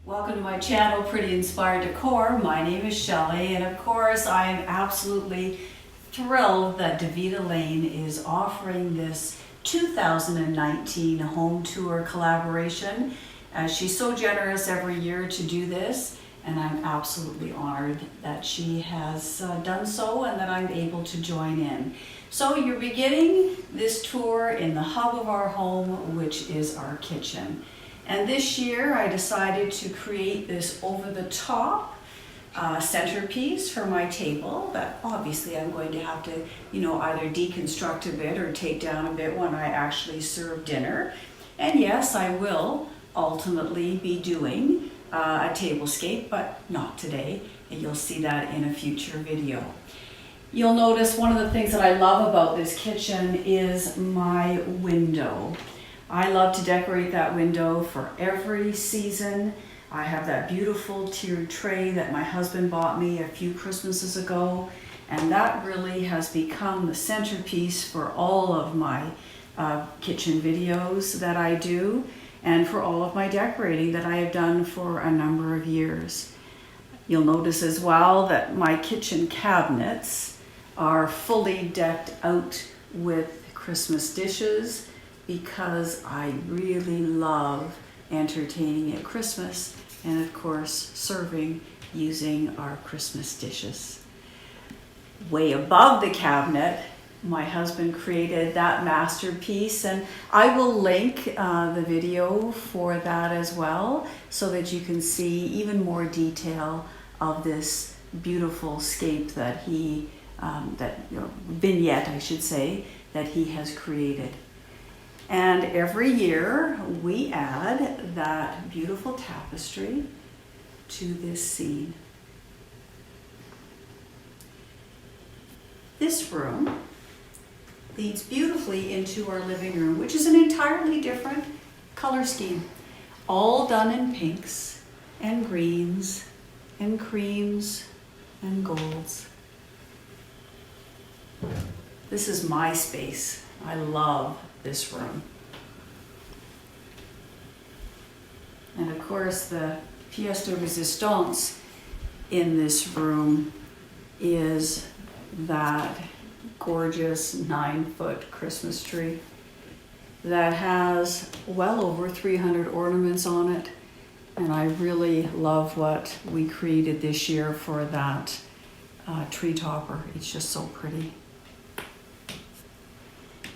Welcome to my channel, Pretty Inspired Decor. My name is Shelley, and of course I am absolutely thrilled that Daveda Lane is offering this 2019 home tour collaboration. She's so generous every year to do this, and I'm absolutely honored that she has done so and that I'm able to join in. So you're beginning this tour in the hub of our home, which is our kitchen. And this year I decided to create this over-the-top centerpiece for my table that obviously I'm going to have to, either deconstruct a bit or take down a bit when I actually serve dinner. And yes, I will ultimately be doing a tablescape, but not today. And you'll see that in a future video. You'll notice one of the things that I love about this kitchen is my window. I love to decorate that window for every season. I have that beautiful tiered tray that my husband bought me a few Christmases ago, and that really has become the centerpiece for all of my kitchen videos that I do and for all of my decorating that I have done for a number of years. You'll notice as well that my kitchen cabinets are fully decked out with Christmas dishes, because I really love entertaining at Christmas and of course serving using our Christmas dishes. Way above the cabinet, my husband created that masterpiece, and I will link the video for that as well so that you can see even more detail of this beautiful scape that vignette I should say, that he has created. And every year we add that beautiful tapestry to this scene. This room leads beautifully into our living room, which is an entirely different color scheme, all done in pinks and greens and creams and golds. This is my space. I love this room. And of course the pièce de résistance in this room is that gorgeous 9-foot Christmas tree that has well over 300 ornaments on it. And I really love what we created this year for that tree topper. It's just so pretty.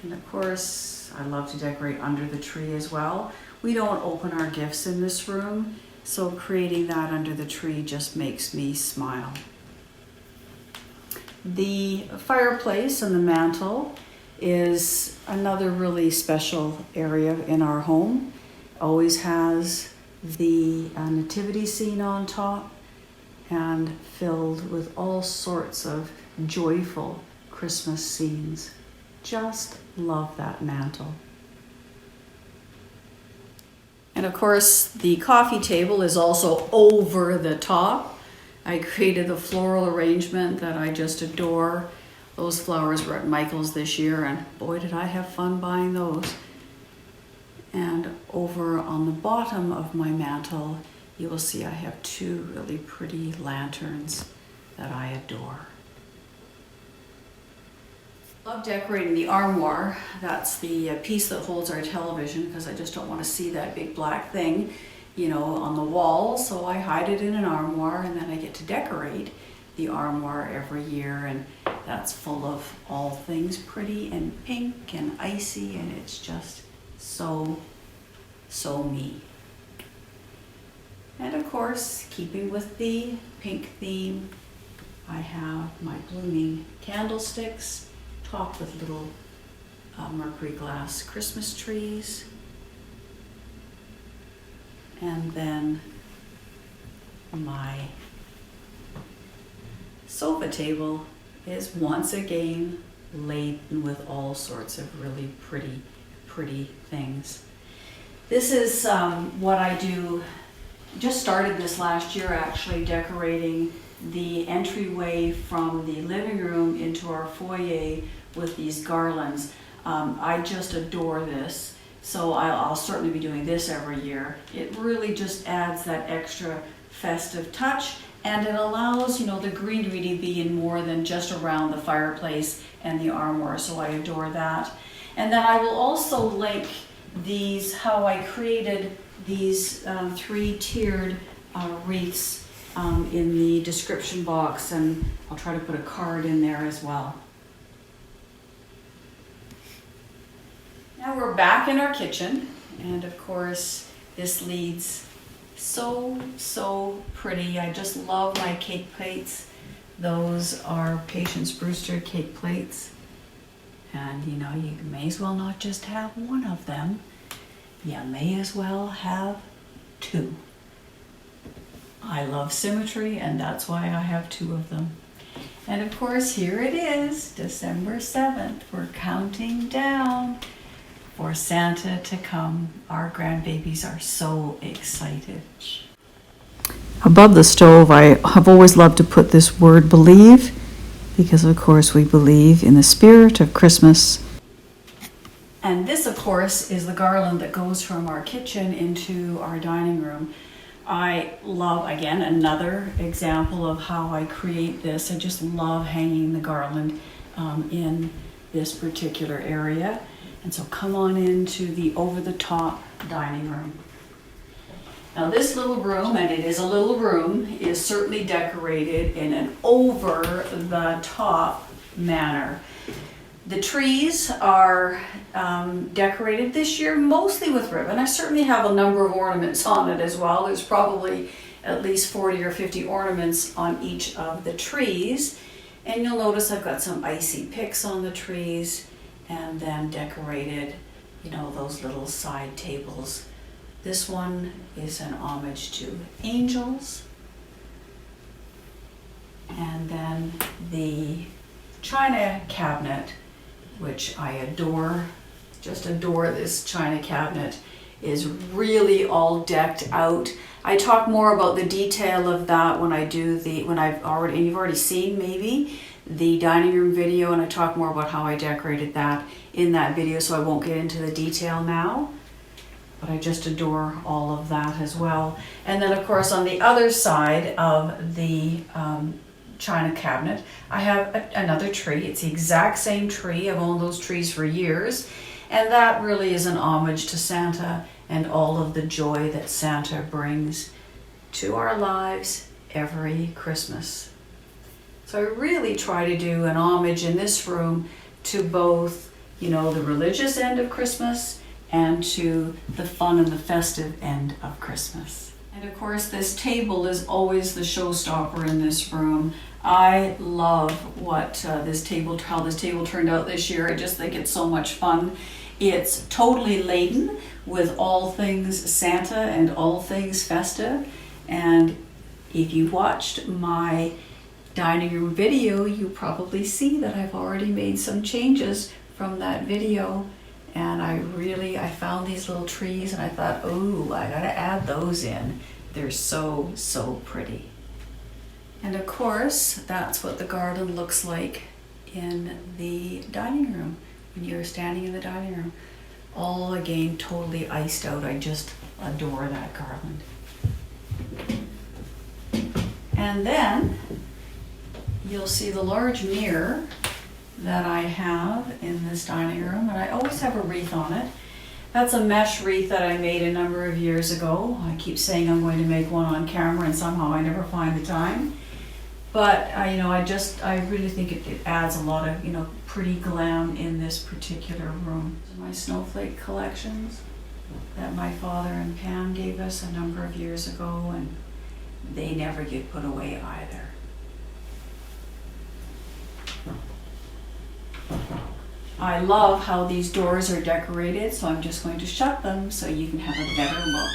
And of course, I love to decorate under the tree as well. We don't open our gifts in this room, so creating that under the tree just makes me smile. The fireplace and the mantle is another really special area in our home. Always has the Nativity Scene on top and filled with all sorts of joyful Christmas scenes. Just love that mantle. And of course, the coffee table is also over the top. I created the floral arrangement that I just adore. Those flowers were at Michael's this year, and boy did I have fun buying those. And over on the bottom of my mantle, you will see I have two really pretty lanterns that I adore. Love decorating the armoire. That's the piece that holds our television, because I just don't want to see that big black thing, on the wall. So I hide it in an armoire, and then I get to decorate the armoire every year, and that's full of all things pretty and pink and icy, and it's just so me. And of course, keeping with the pink theme, I have my blooming candlesticks topped with little mercury glass Christmas trees. And then my sofa table is once again laden with all sorts of really pretty things. This is what I do. Just started this last year actually, decorating the entryway from the living room into our foyer with these garlands. I just adore this. So I'll certainly be doing this every year. It really just adds that extra festive touch, and it allows, you know, the greenery to be in more than just around the fireplace and the armoire, so I adore that. And then I will also link these, how I created these 3-tiered wreaths in the description box, and I'll try to put a card in there as well. Now we're back in our kitchen, and of course this leads so pretty. I just love my cake plates. Those are Patience Brewster cake plates, and you know, you may as well not just have one of them, you may as well have 2. I love symmetry, and that's why I have 2 of them. And of course, here it is, December 7th. We're counting down for Santa to come. Our grandbabies are so excited. Above the stove, I have always loved to put this word believe, because of course we believe in the spirit of Christmas. And this, of course, is the garland that goes from our kitchen into our dining room. I love, again, another example of how I create this. I just love hanging the garland in this particular area. And so come on into the over-the-top dining room. Now this little room, and it is a little room, is certainly decorated in an over-the-top manner. The trees are decorated this year mostly with ribbon. I certainly have a number of ornaments on it as well. There's probably at least 40 or 50 ornaments on each of the trees. And you'll notice I've got some icy picks on the trees, and then decorated, you know, those little side tables. This one is an homage to angels. And then the china cabinet, which I adore, just adore this china cabinet, is really all decked out. I talk more about the detail of that when I do you've already seen maybe the dining room video, and I talk more about how I decorated that in that video, so I won't get into the detail now. But I just adore all of that as well. And then of course on the other side of the china cabinet, I have another tree. It's the exact same tree. I've owned those trees for years. And that really is an homage to Santa and all of the joy that Santa brings to our lives every Christmas. So I really try to do an homage in this room to both, you know, the religious end of Christmas and to the fun and the festive end of Christmas. And of course, this table is always the showstopper in this room. I love what how this table turned out this year. I just think it's so much fun. It's totally laden with all things Santa and all things festive. And if you watched my dining room video, you probably see that I've already made some changes from that video. And I found these little trees and I thought, oh, I gotta add those in. They're so pretty. And of course, that's what the garden looks like in the dining room when you're standing in the dining room. All again, totally iced out. I just adore that garland. And then you'll see the large mirror that I have in this dining room, and I always have a wreath on it. That's a mesh wreath that I made a number of years ago. I keep saying I'm going to make one on camera, and somehow I never find the time. But I really think it adds a lot of, pretty glam in this particular room. My snowflake collections that my father and Pam gave us a number of years ago, and they never get put away either. I love how these doors are decorated, so I'm just going to shut them so you can have a better look.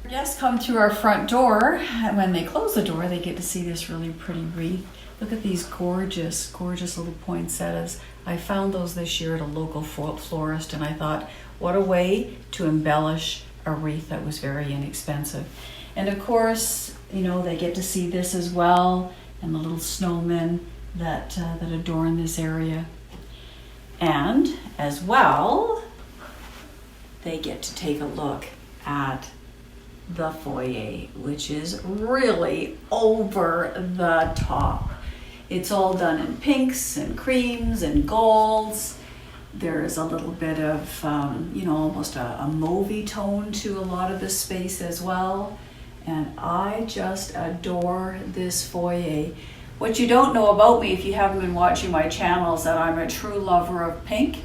Guests come through our front door, and when they close the door, they get to see this really pretty wreath. Look at these gorgeous little poinsettias. I found those this year at a local florist, and I thought, what a way to embellish a wreath that was very inexpensive. And of course, you know, they get to see this as well, and the little snowmen that adorn this area. And as well, they get to take a look at the foyer, which is really over the top. It's all done in pinks and creams and golds. There's a little bit of, almost a mauvey tone to a lot of the space as well. And I just adore this foyer. What you don't know about me, if you haven't been watching my channel, is that I'm a true lover of pink.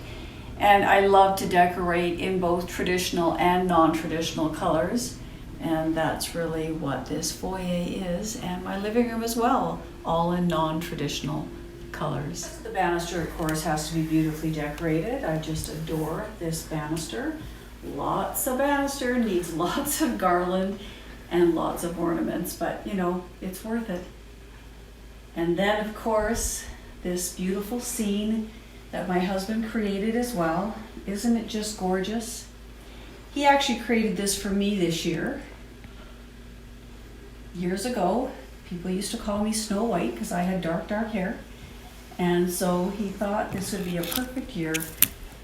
And I love to decorate in both traditional and non-traditional colors. And that's really what this foyer is, and my living room as well, all in non-traditional colors. The banister, of course, has to be beautifully decorated. I just adore this banister. Lots of banister, needs lots of garland and lots of ornaments, but you know, it's worth it. And then, of course, this beautiful scene that my husband created as well. Isn't it just gorgeous? He actually created this for me this year. Years ago, people used to call me Snow White because I had dark hair. And so he thought this would be a perfect year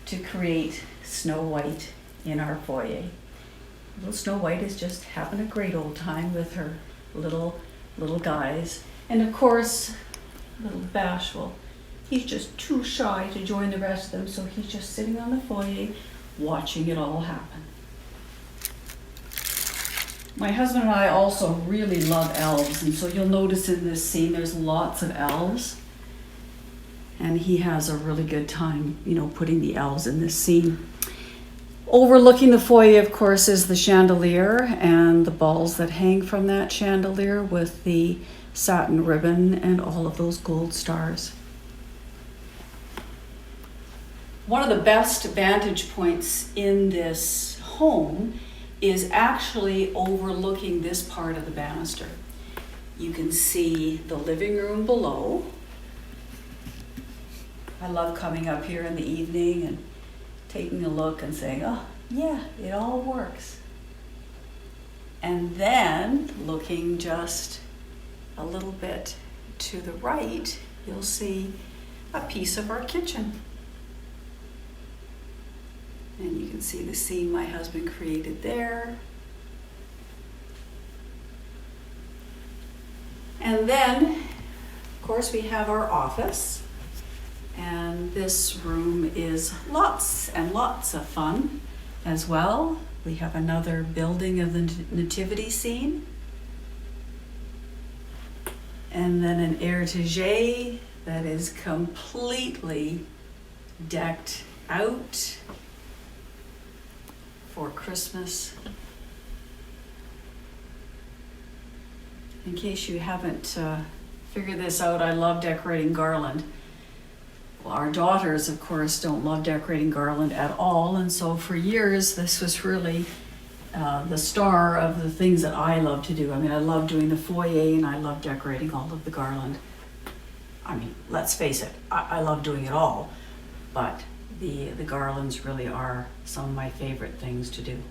to create Snow White in our foyer. Little Snow White is just having a great old time with her little guys. And of course, little Bashful. He's just too shy to join the rest of them, so he's just sitting on the foyer watching it all happen. My husband and I also really love elves, and so you'll notice in this scene there's lots of elves. And he has a really good time, you know, putting the elves in this scene. Overlooking the foyer, of course, is the chandelier and the balls that hang from that chandelier with the satin ribbon and all of those gold stars. One of the best vantage points in this home is actually overlooking this part of the banister. You can see the living room below. I love coming up here in the evening and taking a look and saying, oh yeah, it all works. And then looking just a little bit to the right, you'll see a piece of our kitchen. And you can see the scene my husband created there. And then, of course, we have our office. And this room is lots and lots of fun as well. We have another building of the Nativity Scene. And then an air-to-jet that is completely decked out for Christmas. In case you haven't figured this out, I love decorating garland. Well, our daughters, of course, don't love decorating garland at all, and so for years this was really the star of the things that I love to do. I mean, I love doing the foyer and I love decorating all of the garland. I mean, let's face it, I love doing it all, but the garlands really are some of my favorite things to do.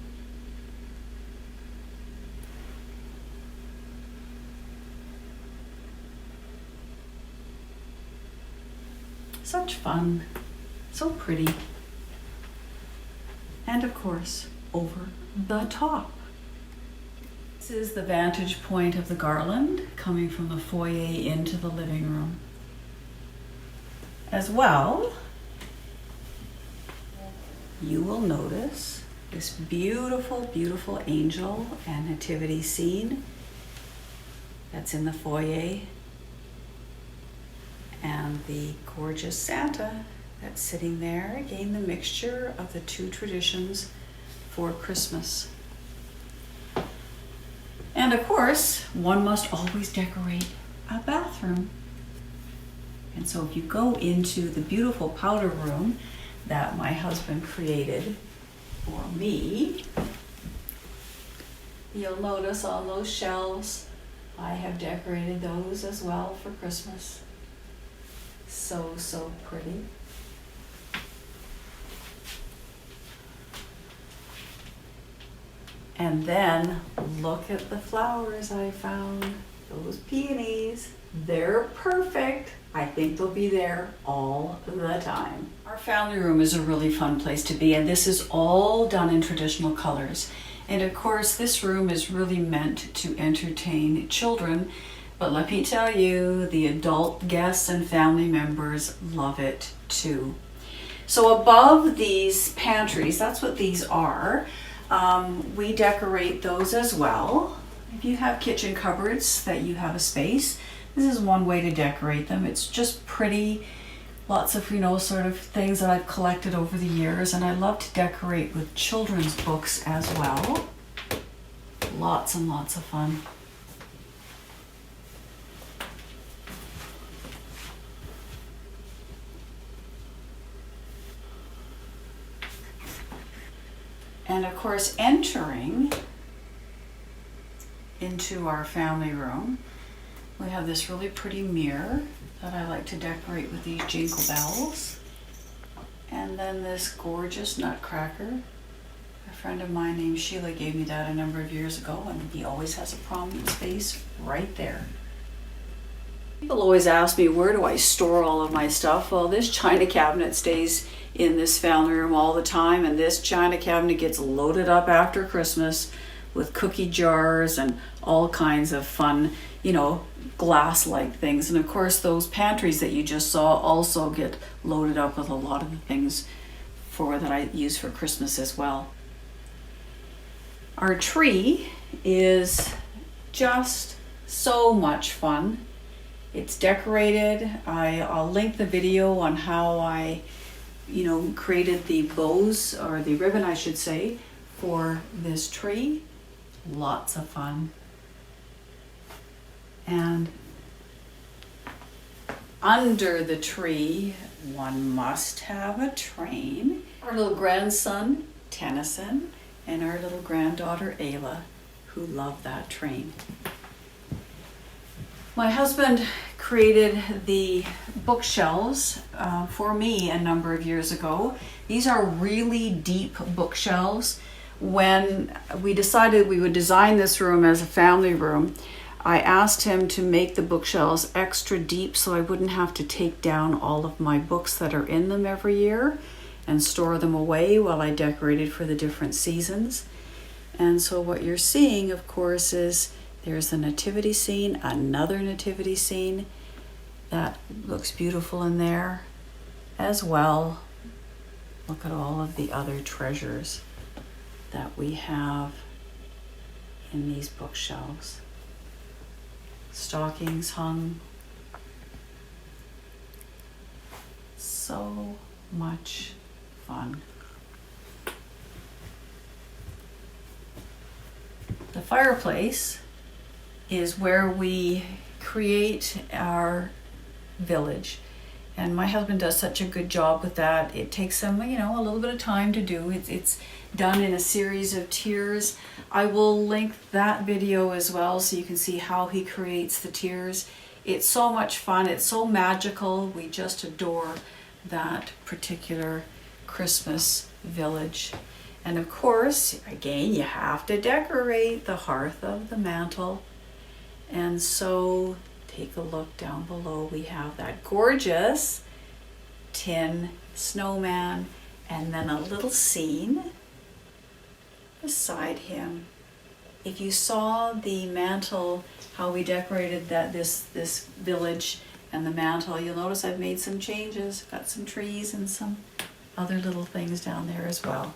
Such fun, so pretty. And of course, over the top. This is the vantage point of the garland coming from the foyer into the living room. As well, you will notice this beautiful, beautiful angel and nativity scene that's in the foyer, and the gorgeous Santa that's sitting there. Again, the mixture of the two traditions for Christmas. And of course, one must always decorate a bathroom. And so if you go into the beautiful powder room that my husband created for me, you'll notice on those shelves, I have decorated those as well for Christmas. So, so pretty. And then look at the flowers I found. Those peonies, they're perfect. I think they'll be there all the time. Our family room is a really fun place to be, and this is all done in traditional colors. And of course, this room is really meant to entertain children, but let me tell you, the adult guests and family members love it too. So above these pantries, that's what these are, we decorate those as well. If you have kitchen cupboards that you have a space, this is one way to decorate them. It's just pretty, lots of, sort of things that I've collected over the years, and I love to decorate with children's books as well. Lots and lots of fun. And of course, entering into our family room, we have this really pretty mirror that I like to decorate with these jingle bells. And then this gorgeous nutcracker. A friend of mine named Sheila gave me that a number of years ago, and he always has a prominent space right there. People always ask me, where do I store all of my stuff? Well, this china cabinet stays in this family room all the time, and this china cabinet gets loaded up after Christmas with cookie jars and all kinds of fun, glass-like things. And of course, those pantries that you just saw also get loaded up with a lot of the things that I use for Christmas as well. Our tree is just so much fun. It's decorated. I'll link the video on how I, created the bows, or the ribbon I should say, for this tree. Lots of fun. And under the tree, one must have a train. Our little grandson, Tennyson, and our little granddaughter, Ayla, who love that train. My husband created the bookshelves for me a number of years ago. These are really deep bookshelves. When we decided we would design this room as a family room, I asked him to make the bookshelves extra deep so I wouldn't have to take down all of my books that are in them every year and store them away while I decorated for the different seasons. And so what you're seeing, of course, is there's a nativity scene, another nativity scene that looks beautiful in there as well. Look at all of the other treasures that we have in these bookshelves. Stockings hung. So much fun. The fireplace is where we create our village. And my husband does such a good job with that. It takes him, a little bit of time to do. It's done in a series of tiers. I will link that video as well so you can see how he creates the tiers. It's so much fun. It's so magical. We just adore that particular Christmas village. And of course, again, you have to decorate the hearth of the mantle. And so take a look down below. We have that gorgeous tin snowman and then a little scene beside him. If you saw the mantle, how we decorated this village and the mantle, you'll notice I've made some changes. Got some trees and some other little things down there as well.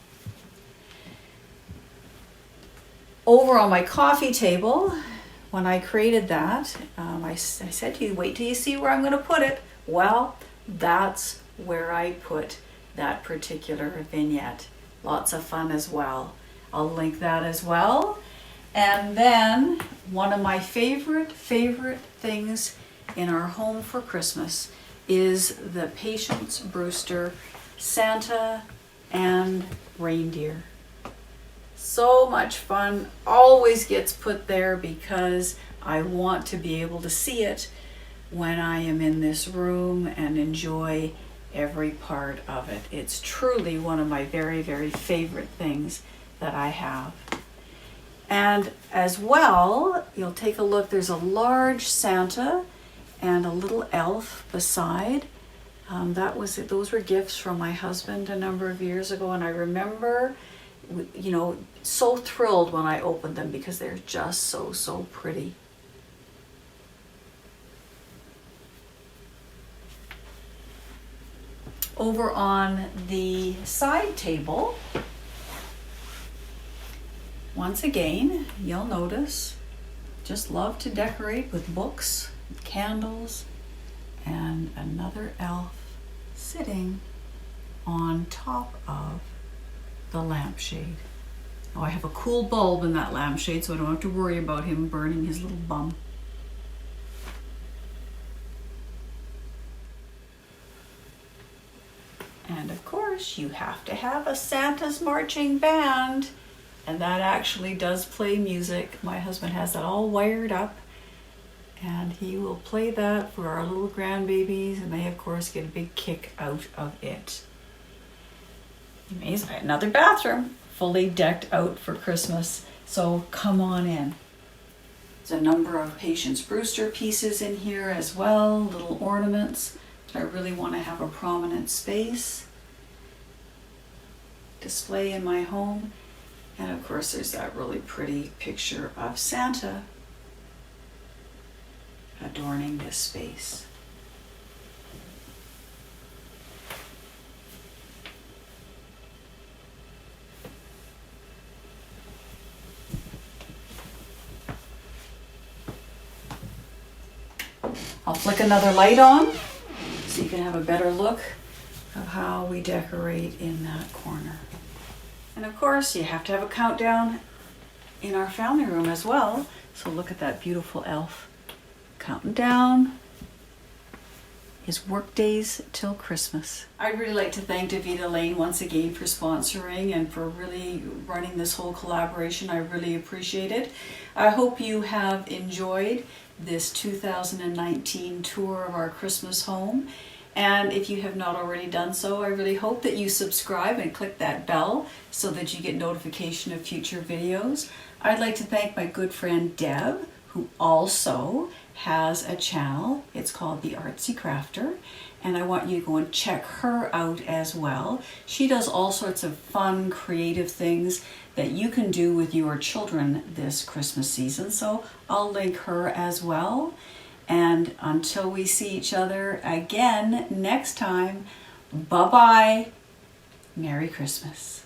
Over on my coffee table, when I created that, I said to you, wait till you see where I'm going to put it. Well, that's where I put that particular vignette. Lots of fun as well. I'll link that as well. And then one of my favorite things in our home for Christmas is the Patience Brewster Santa and reindeer. So much fun, always gets put there because I want to be able to see it when I am in this room and enjoy every part of it. It's truly one of my very favorite things that I have. And as well, you'll take a look, there's a large Santa and a little elf beside. Those were gifts from my husband a number of years ago, and I remember, you know, so thrilled when I opened them because they're just so pretty. Over on the side table, once again, you'll notice, just love to decorate with books, candles, and another elf sitting on top of the lampshade. Oh, I have a cool bulb in that lampshade, so I don't have to worry about him burning his little bum. And of course, you have to have a Santa's marching band, and that actually does play music. My husband has that all wired up, and he will play that for our little grandbabies, and they of course get a big kick out of it. Amazing. Another bathroom fully decked out for Christmas, so come on in. There's a number of Patience Brewster pieces in here as well, little ornaments. I really want to have a prominent space display in my home. And of course there's that really pretty picture of Santa adorning this space. I'll flick another light on so you can have a better look of how we decorate in that corner. And of course, you have to have a countdown in our family room as well. So look at that beautiful elf counting down his work days till Christmas. I'd really like to thank Daveda Lane once again for sponsoring and for really running this whole collaboration. I really appreciate it. I hope you have enjoyed this 2019 tour of our Christmas home. And if you have not already done so, I really hope that you subscribe and click that bell so that you get notification of future videos. I'd like to thank my good friend Deb, who also has a channel. It's called The Artsy Crafter, and I want you to go and check her out as well. She does all sorts of fun, creative things that you can do with your children this Christmas season, so I'll link her as well. And until we see each other again next time, bye-bye. Merry Christmas.